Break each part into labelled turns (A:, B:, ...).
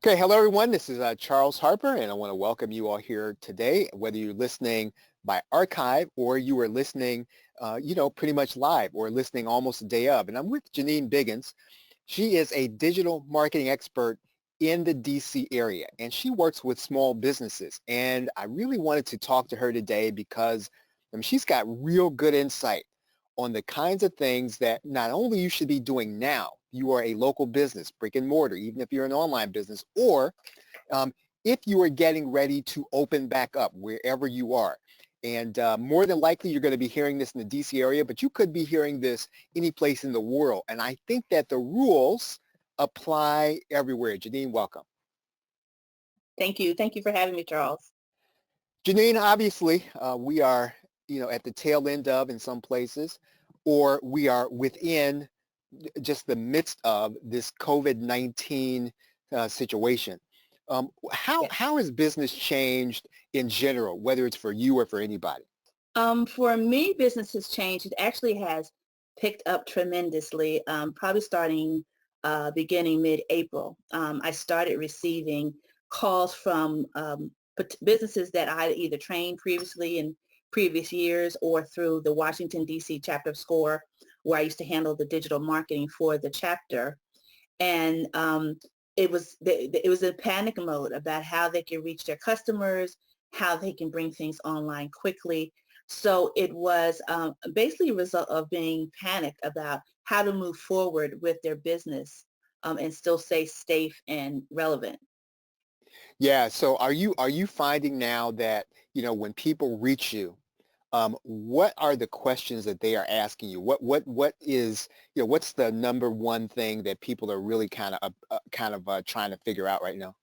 A: Okay, hello everyone. This is Charles Harper, and I want to welcome you all here today. Whether you're listening by archive or you are listening, pretty much live or listening almost a day of. And I'm with Jennene Biggins. She is a digital marketing expert in the DC area, and she works with small businesses. And I really wanted to talk to her today because she's got real good insight on the kinds of things that not only you should be doing now, you are a local business, brick and mortar, even if you're an online business, or um, if you are getting ready to open back up wherever you are. And more than likely, you're going to be hearing this in the DC area, but you could be hearing this any place in the world. And I think that the rules apply everywhere. Jennene, welcome.
B: Thank you. Thank you for having me, Charles.
A: Jennene, obviously, we are, at the tail end of in some places, or we are within just the midst of this COVID-19 situation.
B: Yes.
A: How has business changed in general, whether it's for you or for anybody?
B: For me, business has changed. It actually has picked up tremendously, probably starting beginning mid-April. I started receiving calls from businesses that I either trained previously in previous years or through the Washington, D.C. chapter of SCORE, where I used to handle the digital marketing for the chapter. And it was a panic mode about how they can reach their customers, how they can bring things online quickly. So it was basically a result of being panicked about how to move forward with their business and still stay safe and relevant.
A: Yeah. So are you finding now that, when people reach you, what are the questions that they are asking you? What is, what's the number one thing that people are really kind of trying to figure out right now?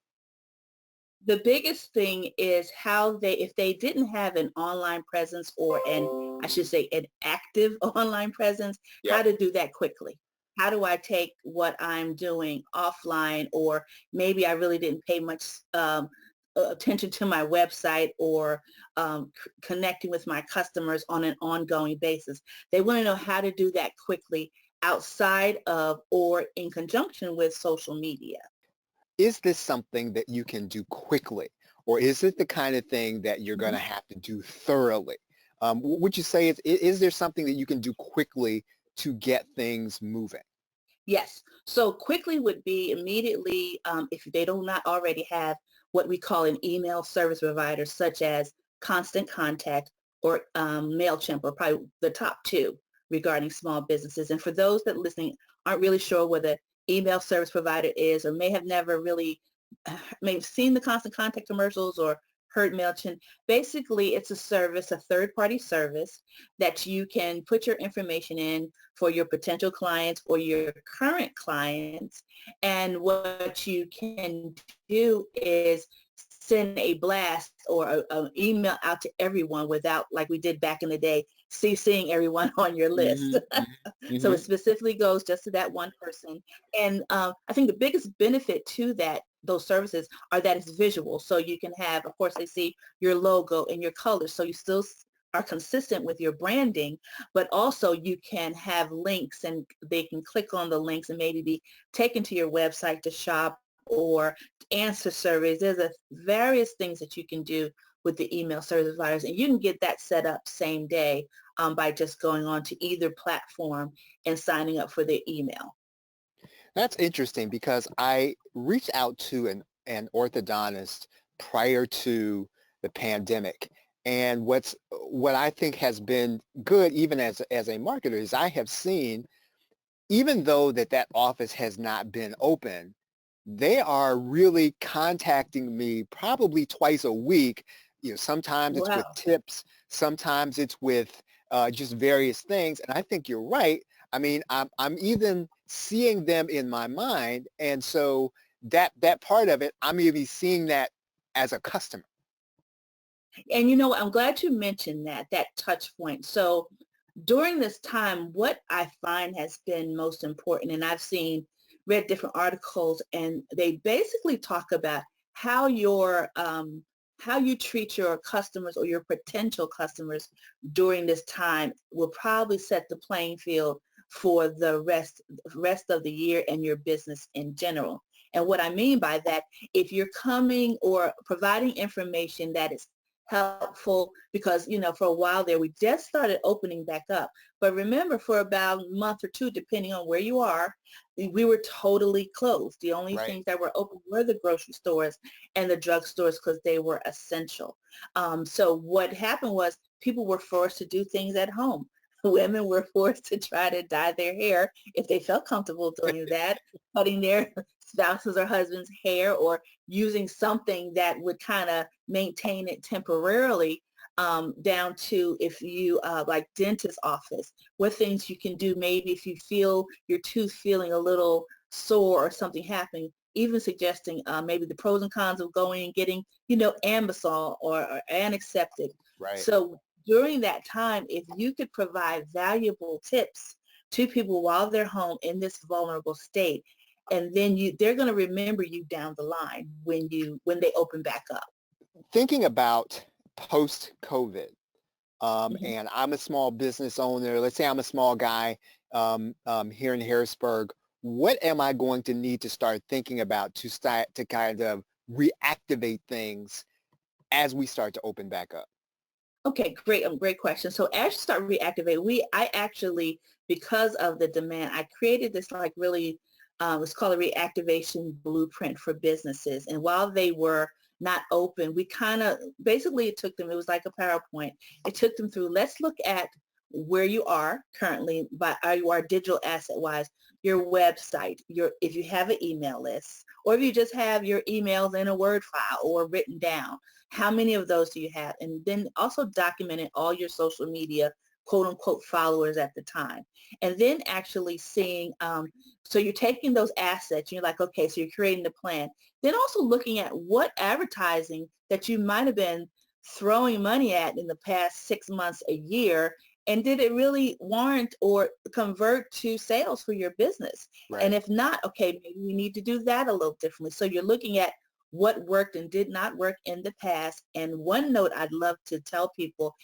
B: The biggest thing is how if they didn't have an online presence or I should say an active online presence, how
A: Yep.
B: to do that quickly. How do I take what I'm doing offline, or maybe I really didn't pay much attention to my website or connecting with my customers on an ongoing basis. They want to know how to do that quickly outside of or in conjunction with social media.
A: Is this something that you can do quickly, or is it the kind of thing that you're going to have to do thoroughly? Would you say is there something that you can do quickly to get things moving?
B: Yes. So quickly would be immediately, if they do not already have what we call an email service provider, such as Constant Contact or MailChimp, are probably the top two regarding small businesses. And for those that listening aren't really sure what an email service provider is, or may have never really may have seen the Constant Contact commercials or heard MailChimp. Basically, it's a service, a third-party service that you can put your information in for your potential clients or your current clients. And what you can do is send a blast or an email out to everyone without, like we did back in the day, CCing everyone on your list.
A: Hmm.
B: So it
A: Hmm.
B: specifically goes just to that one person. And I think the biggest benefit to those services are that it's visual. So you can have, of course, they see your logo and your colors. So you still are consistent with your branding, but also you can have links and they can click on the links and maybe be taken to your website to shop or answer surveys. There's various things that you can do with the email service providers, and you can get that set up same day by just going on to either platform and signing up for their email.
A: That's interesting because I reached out to an orthodontist prior to the pandemic. And what I think has been good, even as a marketer, is I have seen, even though that office has not been open, they are really contacting me probably twice a week. Sometimes it's with
B: Wow.
A: tips, sometimes it's with just various things. And I think you're right. I mean, I'm even seeing them in my mind, and so that part of it, I'm even seeing that as a customer.
B: And I'm glad you mentioned that touch point. So during this time, what I find has been most important, and read different articles, and they basically talk about how how you treat your customers or your potential customers during this time will probably set the playing field for the rest of the year and your business in general. And what I mean by that, if you're coming or providing information that is helpful, because, for a while there, we just started opening back up. But remember, for about a month or two, depending on where you are, we were totally closed. The only
A: Right.
B: things that were open were the grocery stores and the drugstores because they were essential. So what happened was people were forced to do things at home. Women were forced to try to dye their hair if they felt comfortable doing that, cutting their spouse's or husband's hair, or using something that would kind of maintain it temporarily, down to if you like dentist office, what things you can do maybe if you feel your tooth feeling a little sore or something happening, even suggesting maybe the pros and cons of going and getting, Ambisol or antiseptic.
A: Right.
B: So during that time, if you could provide valuable tips to people while they're home in this vulnerable state, and then they're going to remember you down the line when they open back up.
A: Thinking about post-COVID,
B: Mhm.
A: and I'm a small business owner. Let's say I'm a small guy here in Harrisburg. What am I going to need to start thinking about to start to kind of reactivate things as we start to open back up?
B: Okay, great question. So as you start reactivate, I actually, because of the demand, I created this like really, it's called a reactivation blueprint for businesses. And while they were not open, we kind of, basically it took them, it was like a PowerPoint. It took them through, let's look at where you are currently, you are digital asset wise, your website, if you have an email list, or if you just have your emails in a Word file or written down. How many of those do you have? And then also documenting all your social media, quote unquote, followers at the time. And then actually seeing, so you're taking those assets, you're like, okay, so you're creating the plan. Then also looking at what advertising that you might have been throwing money at in the past 6 months, a year, and did it really warrant or convert to sales for your business? And
A: Right.
B: if not, okay, maybe we need to do that a little differently. So you're looking at what worked and did not work in the past. And one note I'd love to tell people,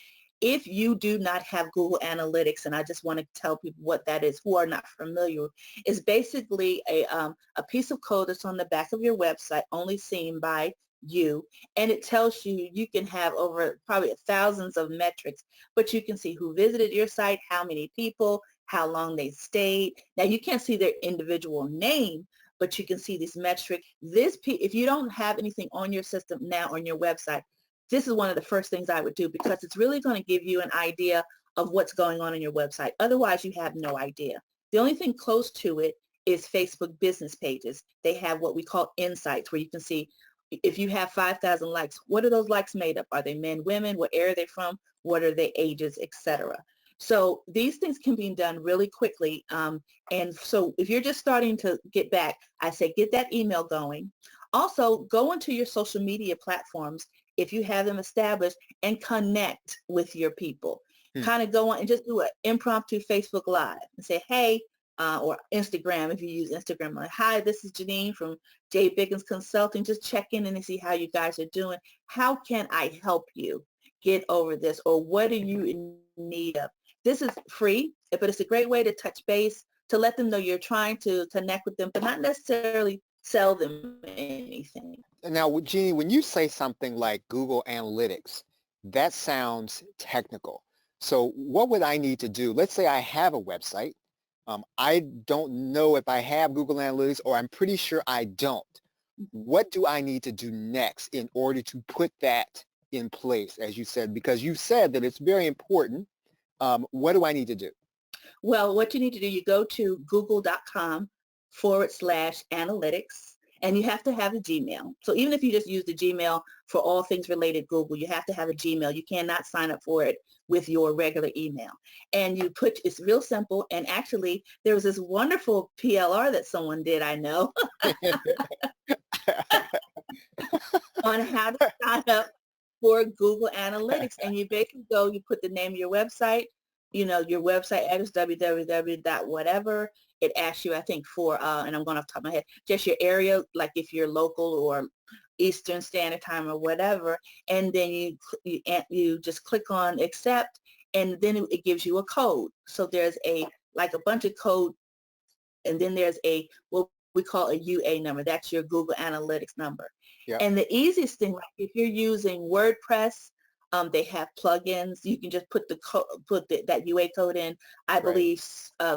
B: if you do not have Google Analytics, and I just want to tell people what that is who are not familiar, is basically a piece of code that's on the back of your website, only seen by you, and it tells you can have over probably thousands of metrics, but you can see who visited your site, how many people, how long they stayed. Now you can't see their individual name, but you can see this metric. If you don't have anything on your system now on your website, this is one of the first things I would do, because it's really going to give you an idea of what's going on your website. Otherwise, you have no idea. The only thing close to it is Facebook business pages. They have what we call insights, where you can see if you have 5,000 likes, what are those likes made up? Are they men, women? What area are they from? What are their ages, etc. So these things can be done really quickly. And so if you're just starting to get back, I say get that email going. Also, go into your social media platforms if you have them established and connect with your people.
A: Hmm.
B: Kind of go on and just do an impromptu Facebook Live and say, hey, or Instagram if you use Instagram. Like, hi, this is Jennene from J. Biggins Consulting. Just check in and see how you guys are doing. How can I help you get over this? Or what are you in need of? This is free, but it's a great way to touch base, to let them know you're trying to connect with them, but not necessarily sell them anything.
A: Now, Jeannie, when you say something like Google Analytics, that sounds technical. So what would I need to do? Let's say I have a website. I don't know if I have Google Analytics, or I'm pretty sure I don't. What do I need to do next in order to put that in place, as you said? Because you said that it's very important. What do I need to do?
B: Well, what you need to do, you go to google.com/analytics, and you have to have a Gmail. So even if you just use the Gmail for all things related Google, you have to have a Gmail. You cannot sign up for it with your regular email. And it's real simple. And actually, there was this wonderful PLR that someone did, I know, on how to sign up for Google Analytics. And you basically you put the name of your website, your website address, www dot whatever. It asks you, I think, for, and I'm going off the top of my head, just your area, like if you're local or Eastern Standard Time or whatever. And then you just click on accept, and then it gives you a code. So there's like a bunch of code, and then there's what we call a UA number. That's your Google Analytics number.
A: Yep.
B: And the easiest thing, like if you're using WordPress, they have plugins. You can just put that UA code in. I
A: Right.
B: believe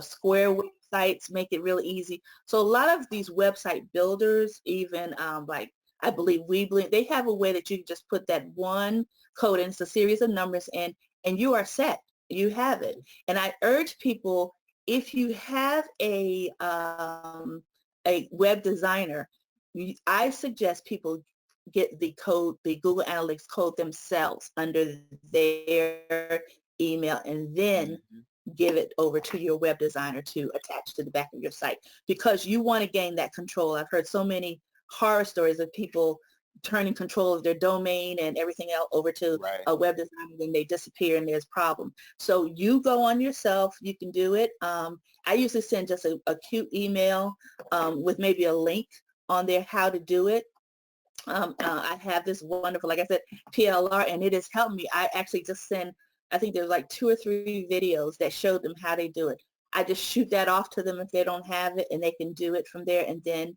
B: Square websites make it really easy. So a lot of these website builders, even like I believe Weebly, they have a way that you can just put that one code in. It's a series of numbers and you are set. You have it. And I urge people, if you have a web designer, I suggest people get the code, the Google Analytics code themselves under their email, and then give it over to your web designer to attach to the back of your site, because you want to gain that control. I've heard so many horror stories of people turning control of their domain and everything else over to
A: Right.
B: a web designer, then they disappear and there's a problem. So you go on yourself, you can do it. I usually send just a cute email with maybe a link on there how to do it. I have this wonderful, like I said, PLR, and it has helped me. I actually just send, I think there's like 2 or 3 videos that show them how they do it. I just shoot that off to them if they don't have it, and they can do it from there. And then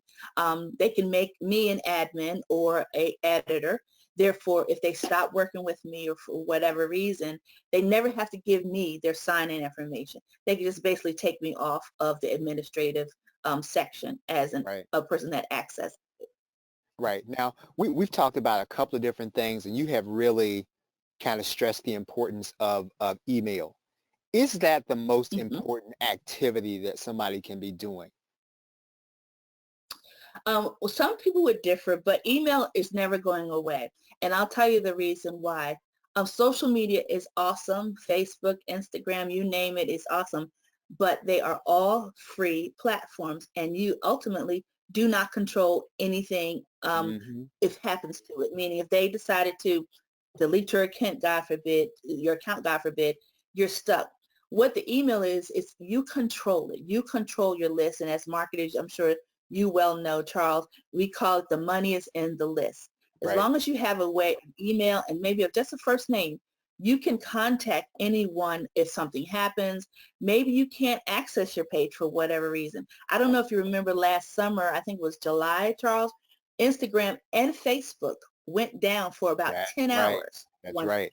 B: they can make me an admin or a editor. Therefore, if they stop working with me or for whatever reason, they never have to give me their sign-in information. They can just basically take me off of the administrative section as a person that accesses.
A: Right. Now, we've talked about a couple of different things, and you have really kind of stressed the importance of email. Is that the most important activity that somebody can be doing?
B: Well, some people would differ, but email is never going away. And I'll tell you the reason why. Social media is awesome. Facebook, Instagram, you name it, is awesome. But they are all free platforms, and you ultimately do not control anything if happens to it. Meaning if they decided to delete your account, God forbid, you're stuck. What the email is you control it. You control your list. And as marketers, I'm sure you well know, Charles, we call it the money is in the list. As long as you have a way, an email, and maybe just a first name, you can contact anyone if something happens. Maybe you can't access your page for whatever reason. I don't know if you remember last summer, I think it was July, Charles, Instagram and Facebook went down for about 10 hours.
A: That's right.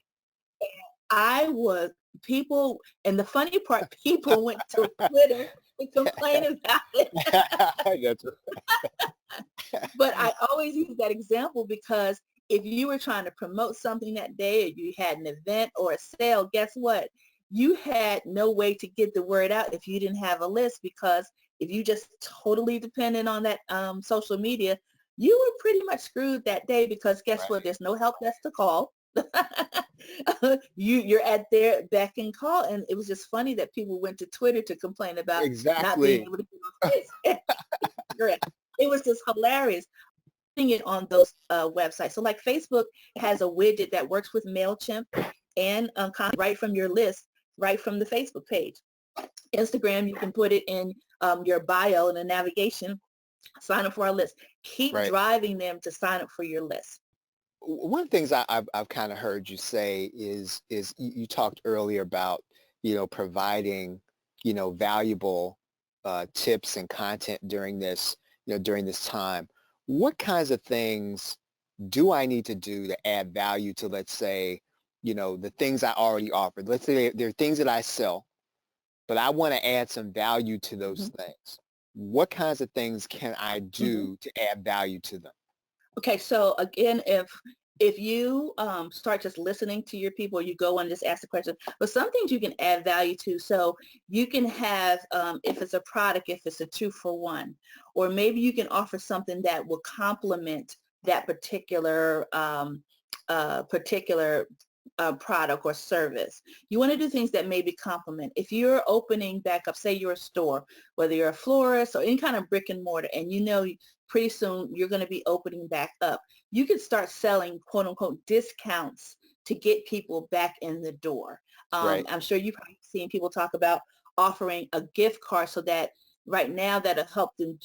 B: People, and the funny part, people went to Twitter to complain about it.
A: That's right.
B: But I always use that example because if you were trying to promote something that day, or you had an event or a sale, guess what? You had no way to get the word out if you didn't have a list, because if you just totally depended on that social media, you were pretty much screwed that day, because guess what? There's no help desk to call. You're at their beck and call. And it was just funny that people went to Twitter to complain about not being able to get on Facebook. It was just hilarious putting it on those websites. So like Facebook has a widget that works with MailChimp and right from your list, right from the Facebook page. Instagram, you can put it in your bio and the navigation, sign up for our list. Keep driving them to sign up for your list.
A: One of the things I've kind of heard you say is you talked earlier about, providing, valuable tips and content during this, during this time. What kinds of things do I need to do to add value to, let's say, the things I already offered? Let's say there are things that I sell, but I want to add some value to those things. What kinds of things can I do to add value to them?
B: Okay, so again, if you start just listening to your people, you go and just ask the question, but some things you can add value to. So you can have, if it's a product, if it's a 2-for-1, or maybe you can offer something that will complement that particular product or service. You want to do things that maybe complement. If you're opening back up, say you're a store, whether you're a florist or any kind of brick and mortar, and pretty soon you're going to be opening back up, you can start selling quote unquote discounts to get people back in the door. I'm sure you've probably seen people talk about offering a gift card, so that right now that'll help them,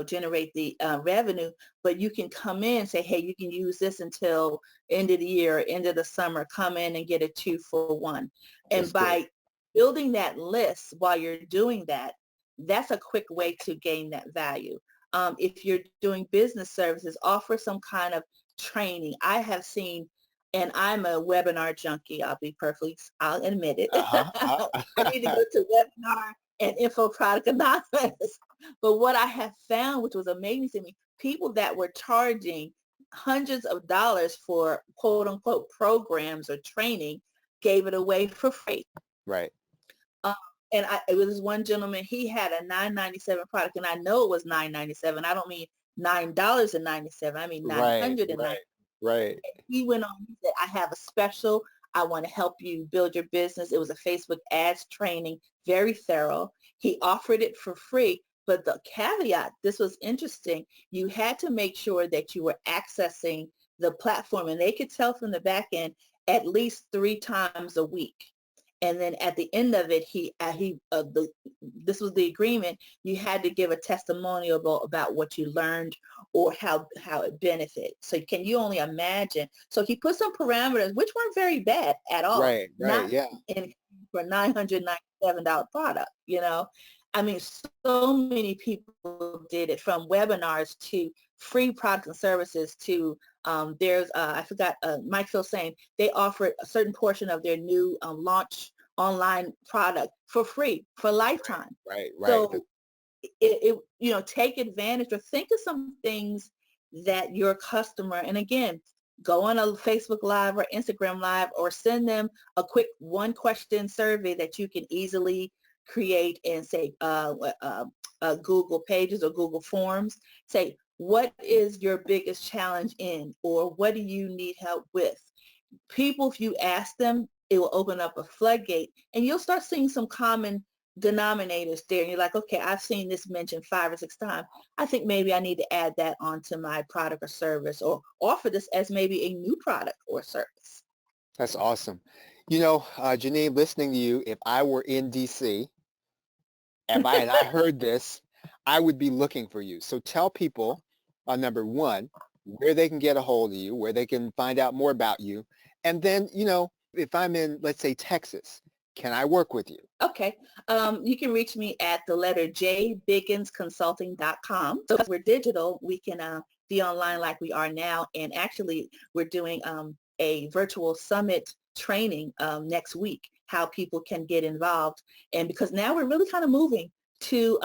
B: generate the revenue, but you can come in and say, hey, you can use this until end of the year, end of the summer, come in and get a 2-for-1. And by building that list while you're doing that, that's a quick way to gain that value. If you're doing business services, offer some kind of training. I have seen, and I'm a webinar junkie. I'll admit it.
A: Uh-huh.
B: I need to go to webinar and info product anonymous. But what I have found, which was amazing to me, people that were charging hundreds of dollars for quote unquote programs or training gave it away for free.
A: Right.
B: Um, and it was this one gentleman, he had a $9.97 product, and I know it was $9.97. I don't mean $9.97. I mean
A: Right.
B: 997.
A: Right. Right.
B: He went on, he said, I have a special. I want to help you build your business. It was a Facebook ads training, very thorough. He offered it for free, but the caveat, this was interesting, you had to make sure that you were accessing the platform, and they could tell from the back end at least 3 times a week. And then at the end of it, this was the agreement. You had to give a testimonial about what you learned or how it benefited. So can you only imagine? So he put some parameters, which weren't very bad at all,
A: Right. Right.
B: not
A: Yeah.
B: in for $997 product. I mean, so many people did it, from webinars to free products and services to there's I forgot Mike Phil saying they offered a certain portion of their new launch online product for free for lifetime.
A: Right. Right.
B: So take advantage or think of some things that your customer, and again, go on a Facebook Live or Instagram Live, or send them a quick 1-question survey that you can easily create and say Google Pages or Google Forms. Say, what is your biggest challenge in, or what do you need help with? People, if you ask them, it will open up a floodgate, and you'll start seeing some common denominators there. And you're like, okay, I've seen this mentioned 5 or 6 times. I think maybe I need to add that onto my product or service, or offer this as maybe a new product or service.
A: That's awesome. Jennene, listening to you, if I were in DC and I heard this, I would be looking for you. So tell people, number one, where they can get a hold of you, where they can find out more about you. And then, if I'm in, let's say, Texas, can I work with you?
B: Okay. You can reach me at the letter jbigginsconsulting.com. So because we're digital, we can be online like we are now. And actually, we're doing a virtual summit training next week, how people can get involved. And because now we're really kind of moving to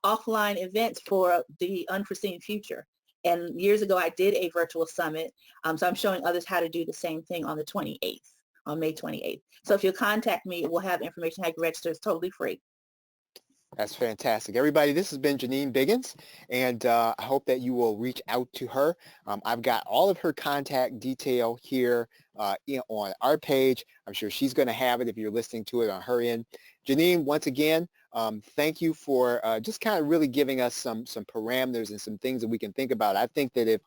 B: offline events for the unforeseen future. And years ago, I did a virtual summit. So I'm showing others how to do the same thing on the 28th. On May 28th. So if you contact me, we'll have information how you can register. It's totally free.
A: That's fantastic. Everybody, this has been Jennene Biggins, and I hope that you will reach out to her. I've got all of her contact detail here on our page. I'm sure she's going to have it if you're listening to it on her end. Jennene, once again, thank you for just kind of really giving us some parameters and some things that we can think about. I think that if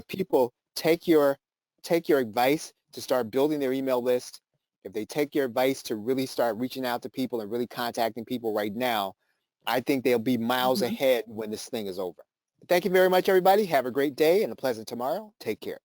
A: people take your advice to start building their email list, if they take your advice to really start reaching out to people and really contacting people right now, I think they'll be miles ahead when this thing is over. Thank you very much, everybody. Have a great day and a pleasant tomorrow. Take care.